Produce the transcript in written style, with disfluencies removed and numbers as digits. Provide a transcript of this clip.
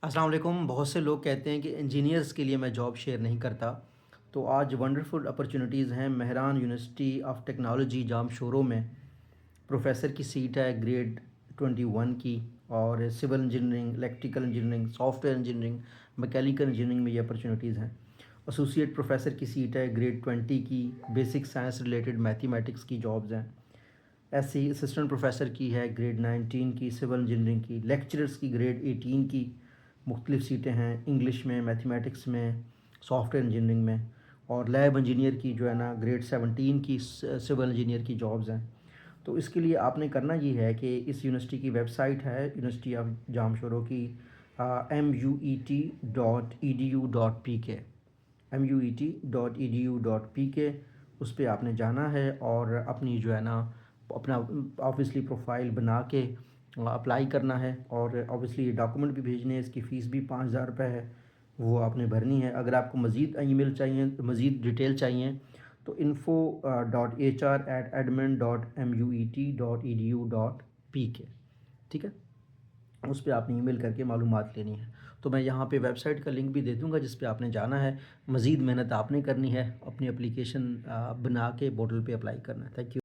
السلام علیکم۔ بہت سے لوگ کہتے ہیں کہ انجینئرز کے لیے میں جاب شیئر نہیں کرتا، تو آج ونڈرفل اپرچونیٹیز ہیں مہران یونیورسٹی آف ٹیکنالوجی جام شورو میں۔ پروفیسر کی سیٹ ہے گریڈ 21 کی، اور civil engineering, electrical engineering, soft ware engineering, mechanical engineering میں یہ اپرچونیٹیز ہیں۔ ایسوسیٹ پروفیسر کی سیٹ ہے گریڈ 20 کی، بیسک سائنس ریلیٹڈ میتھمیٹکس کی جابز ہیں۔ ایسی اسسٹنٹ پروفیسر کی ہے گریڈ 19 کی، سول انجینئرنگ کی۔ لیکچررز کی گریڈ 18 کی مختلف سیٹیں ہیں، انگلش میں، میتھمیٹکس میں، سافٹ ویئر انجینئرنگ میں۔ اور لیب انجینئر کی جو ہے نا گریڈ 17 کی سول انجینئر کی جابز ہیں۔ تو اس کے لیے آپ نے کرنا یہ ہے کہ اس یونیورسٹی کی ویب سائٹ ہے یونیورسٹی آف جام شورو کی MEUET.edu.pk MEUET.edu.pk، اس پہ آپ نے جانا ہے اور اپنی جو ہے نا اپنا آبویسلی پروفائل بنا کے اپلائی کرنا ہے، اور آبویسلی ڈاکومنٹ بھی بھیجنے ہیں۔ اس کی فیس بھی 5,000 روپے ہے، وہ آپ نے بھرنی ہے۔ اگر آپ کو مزید ای میل چاہیے، مزید ڈیٹیل چاہیے، تو info.hr@admin.muet.edu.pk، ٹھیک ہے، اس پہ آپ نے ای میل کر کے معلومات لینی ہے۔ تو میں یہاں پہ ویب سائٹ کا لنک بھی دے دوں گا جس پہ آپ نے جانا ہے۔ مزید محنت آپ نے کرنی ہے، اپنی اپلیکیشن بنا کے پورٹل پہ اپلائی کرنا ہے۔ Thank you.